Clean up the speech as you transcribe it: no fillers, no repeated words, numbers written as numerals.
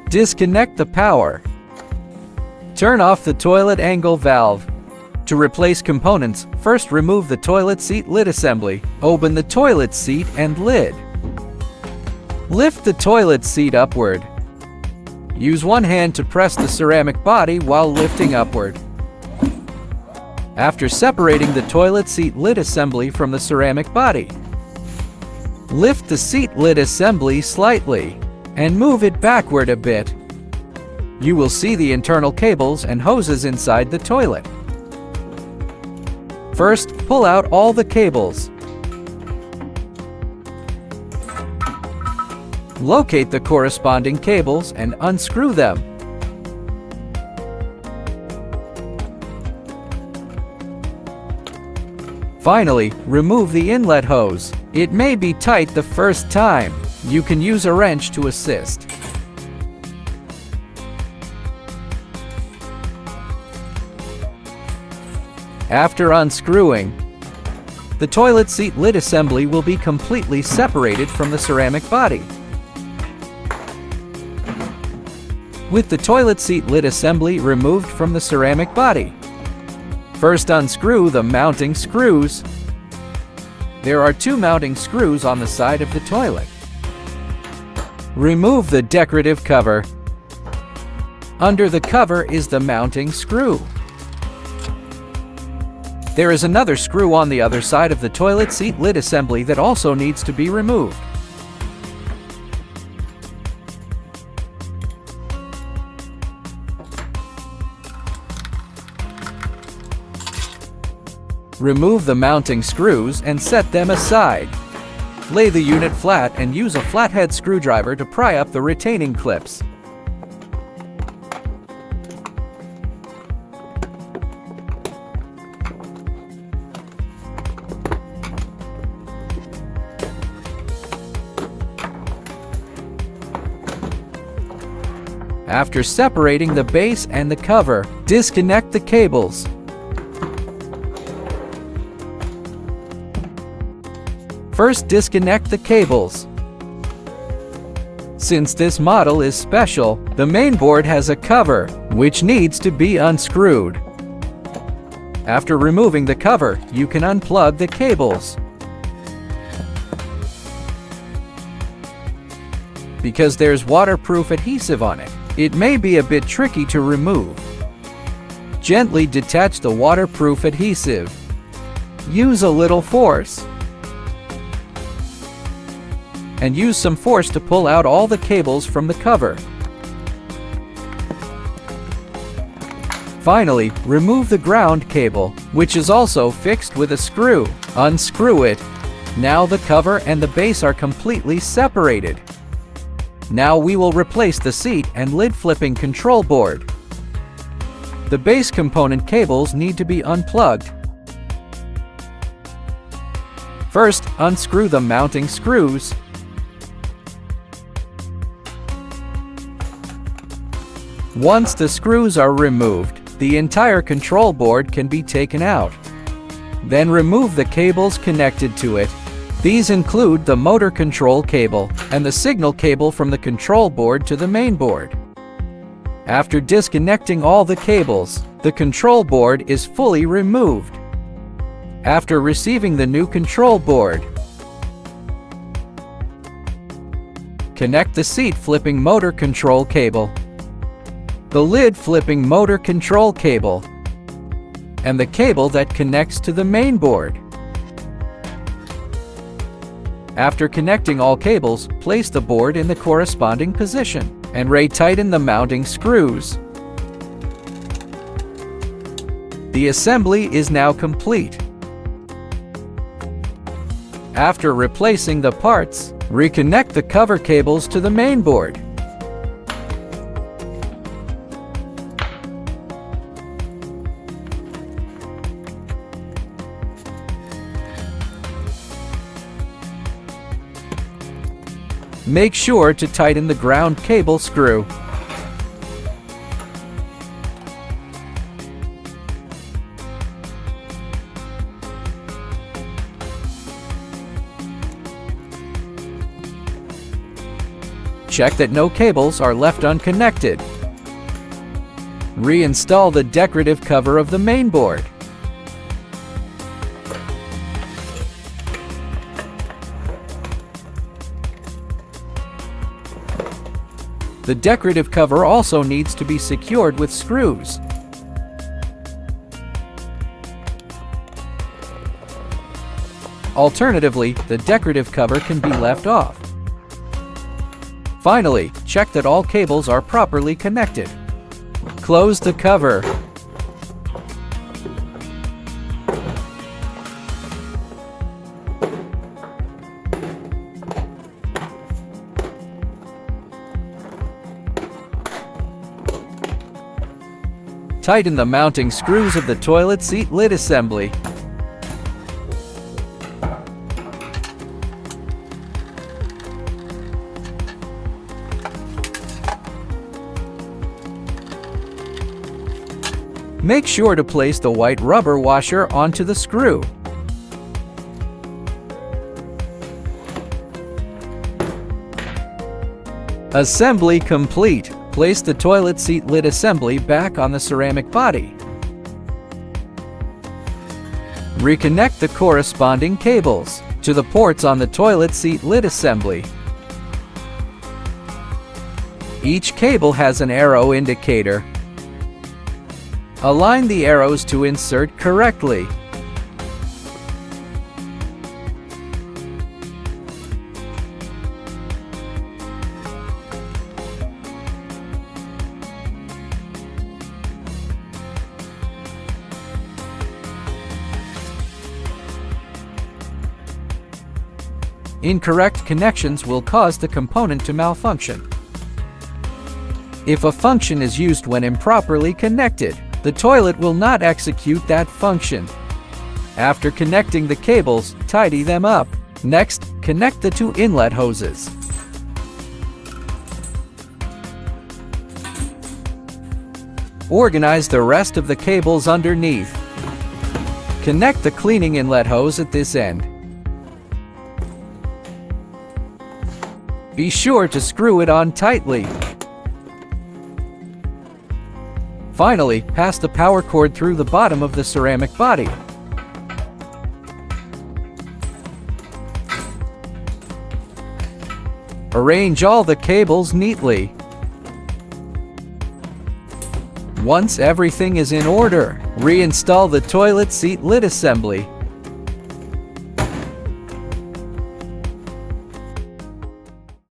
Disconnect the power. Turn off the toilet angle valve. To replace components, first remove the toilet seat lid assembly. Open the toilet seat and lid. Lift the toilet seat upward. Use one hand to press the ceramic body while lifting upward. After separating the toilet seat lid assembly from the ceramic body, lift the seat lid assembly slightly and move it backward a bit. You will see the internal cables and hoses inside the toilet. First, pull out all the cables. Locate the corresponding cables and unscrew them. Finally, remove the inlet hose. It may be tight the first time. You can use a wrench to assist. After unscrewing, the toilet seat lid assembly will be completely separated from the ceramic body. With the toilet seat lid assembly removed from the ceramic body, first unscrew the mounting screws. There are 2 mounting screws on the side of the toilet. Remove the decorative cover. Under the cover is the mounting screw. There is another screw on the other side of the toilet seat lid assembly that also needs to be removed. Remove the mounting screws and set them aside. Lay the unit flat and use a flathead screwdriver to pry up the retaining clips. After separating the base and the cover, disconnect the cables. First, disconnect the cables. Since this model is special, the main board has a cover, which needs to be unscrewed. After removing the cover, you can unplug the cables. Because there's waterproof adhesive on it, it may be a bit tricky to remove. Gently detach the waterproof adhesive. Use a little force. And use some force to pull out all the cables from the cover. Finally, remove the ground cable, which is also fixed with a screw. Unscrew it. Now the cover and the base are completely separated. Now we will replace the seat and lid flipping control board. The base component cables need to be unplugged. First, unscrew the mounting screws. Once the screws are removed, the entire control board can be taken out. Then remove the cables connected to it. These include the motor control cable and the signal cable from the control board to the main board. After disconnecting all the cables, the control board is fully removed. After receiving the new control board, connect the seat flipping motor control cable, the lid flipping motor control cable, and the cable that connects to the main board. After connecting all cables, place the board in the corresponding position and retighten the mounting screws. The assembly is now complete. After replacing the parts, reconnect the cover cables to the main board. Make sure to tighten the ground cable screw. Check that no cables are left unconnected. Reinstall the decorative cover of the mainboard. The decorative cover also needs to be secured with screws. Alternatively, the decorative cover can be left off. Finally, check that all cables are properly connected. Close the cover. Tighten the mounting screws of the toilet seat lid assembly. Make sure to place the white rubber washer onto the screw. Assembly complete. Place the toilet seat lid assembly back on the ceramic body. Reconnect the corresponding cables to the ports on the toilet seat lid assembly. Each cable has an arrow indicator. Align the arrows to insert correctly. Incorrect connections will cause the component to malfunction. If a function is used when improperly connected, the toilet will not execute that function. After connecting the cables, tidy them up. Next, connect the two inlet hoses. Organize the rest of the cables underneath. Connect the cleaning inlet hose at this end. Be sure to screw it on tightly. Finally, pass the power cord through the bottom of the ceramic body. Arrange all the cables neatly. Once everything is in order, reinstall the toilet seat lid assembly.